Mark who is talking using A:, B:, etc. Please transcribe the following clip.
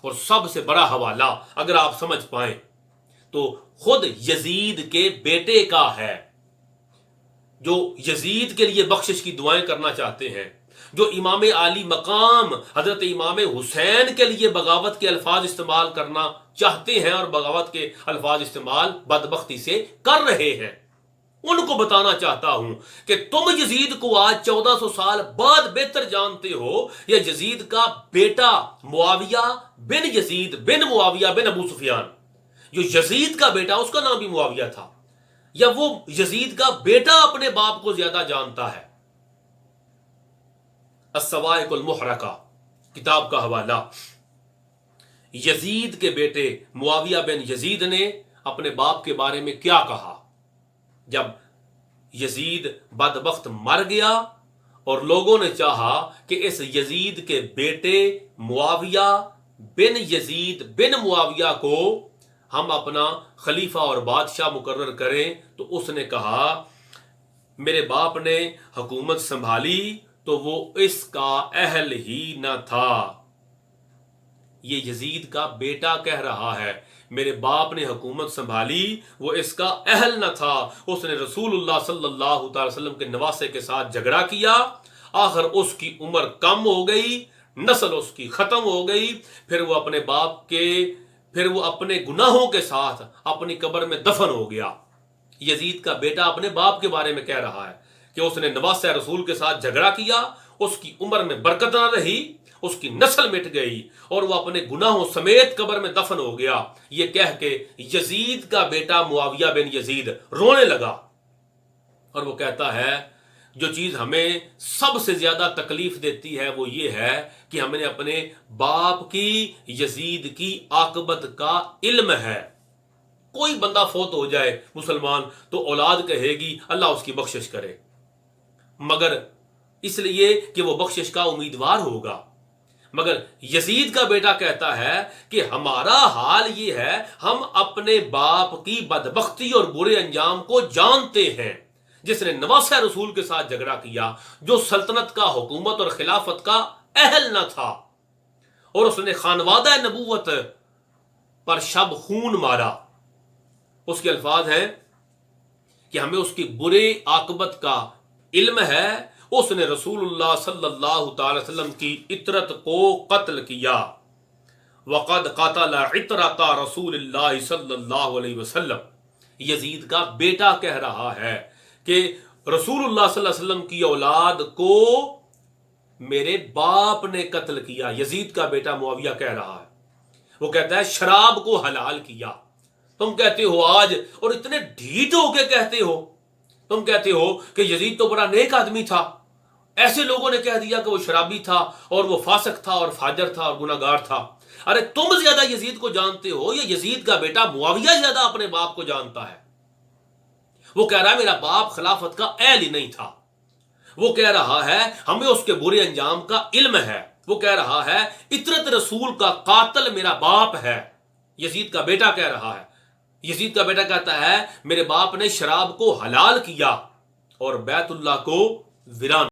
A: اور سب سے بڑا حوالہ اگر آپ سمجھ پائیں تو خود یزید کے بیٹے کا ہے، جو یزید کے لیے بخشش کی دعائیں کرنا چاہتے ہیں، جو امام عالی مقام حضرت امام حسین کے لیے بغاوت کے الفاظ استعمال کرنا چاہتے ہیں اور بغاوت کے الفاظ استعمال بدبختی سے کر رہے ہیں، ان کو بتانا چاہتا ہوں کہ تم یزید کو آج 1400 سال بعد بہتر جانتے ہو، یا یزید کا بیٹا معاویہ بن یزید بن معاویہ بن ابو سفیان، جو یزید کا بیٹا، اس کا نام بھی معاویہ تھا، یا وہ یزید کا بیٹا اپنے باپ کو زیادہ جانتا ہے؟ الصواعق المحرقہ کتاب کا حوالہ۔ یزید کے بیٹے معاویہ بن یزید نے اپنے باپ کے بارے میں کیا کہا جب یزید بدبخت مر گیا اور لوگوں نے چاہا کہ اس یزید کے بیٹے معاویہ بن یزید بن معاویہ کو ہم اپنا خلیفہ اور بادشاہ مقرر کریں، تو اس نے کہا میرے باپ نے حکومت سنبھالی تو وہ اس کا اہل ہی نہ تھا۔ یہ یزید کا بیٹا کہہ رہا ہے میرے باپ نے حکومت سنبھالی، وہ اس کا اہل نہ تھا، اس نے رسول اللہ صلی اللہ تعالی وسلم کے نواسے کے ساتھ جھگڑا کیا، آخر اس کی عمر کم ہو گئی، نسل اس کی ختم ہو گئی، پھر وہ اپنے گناہوں کے ساتھ اپنی قبر میں دفن ہو گیا۔ یزید کا بیٹا اپنے باپ کے بارے میں کہہ رہا ہے کہ اس نے نواسہ رسول کے ساتھ جھگڑا کیا، اس کی عمر میں برکت نہ رہی، اس کی نسل مٹ گئی اور وہ اپنے گناہوں سمیت قبر میں دفن ہو گیا۔ یہ کہہ کے یزید کا بیٹا معاویہ بن یزید رونے لگا اور وہ کہتا ہے جو چیز ہمیں سب سے زیادہ تکلیف دیتی ہے وہ یہ ہے کہ ہم نے اپنے باپ کی، یزید کی عاقبت کا علم ہے۔ کوئی بندہ فوت ہو جائے مسلمان تو اولاد کہے گی اللہ اس کی بخشش کرے، مگر اس لیے کہ وہ بخشش کا امیدوار ہوگا، مگر یزید کا بیٹا کہتا ہے کہ ہمارا حال یہ ہے، ہم اپنے باپ کی بدبختی اور برے انجام کو جانتے ہیں، جس نے نواسہ رسول کے ساتھ جھگڑا کیا، جو سلطنت کا، حکومت اور خلافت کا اہل نہ تھا، اور اس نے خانوادہ نبوت پر شب خون مارا۔ اس کے الفاظ ہیں کہ ہمیں اس کی برے عاقبت کا علم ہے، اس نے رسول اللہ صلی اللہ تعالی وسلم کی عطرت کو قتل کیا، وقد قتل عطرۃ رسول اللہ صلی اللہ علیہ وسلم۔ یزید کا بیٹا کہہ رہا ہے کہ رسول اللہ صلی اللہ علیہ وسلم کی اولاد کو میرے باپ نے قتل کیا۔ یزید کا بیٹا معاویہ کہہ رہا ہے، وہ کہتا ہے شراب کو حلال کیا۔ تم کہتے ہو آج، اور اتنے ڈھیٹ ہو کے کہتے ہو، تم کہتے ہو کہ یزید تو بڑا نیک آدمی تھا، ایسے لوگوں نے کہہ دیا کہ وہ شرابی تھا اور وہ فاسق تھا اور فاجر تھا اور گناہگار تھا۔ ارے تم زیادہ یزید کو جانتے ہو یا یزید کا بیٹا معاویہ زیادہ اپنے باپ کو جانتا ہے؟ وہ کہہ رہا ہے میرا باپ خلافت کا اہل ہی نہیں تھا، وہ کہہ رہا ہے ہمیں اس کے برے انجام کا علم ہے، وہ کہہ رہا ہے عطرت رسول کا قاتل میرا باپ ہے۔ یزید کا بیٹا کہہ رہا ہے، یزید کا بیٹا کہتا ہے میرے باپ نے شراب کو حلال کیا اور بیت اللہ کو ویران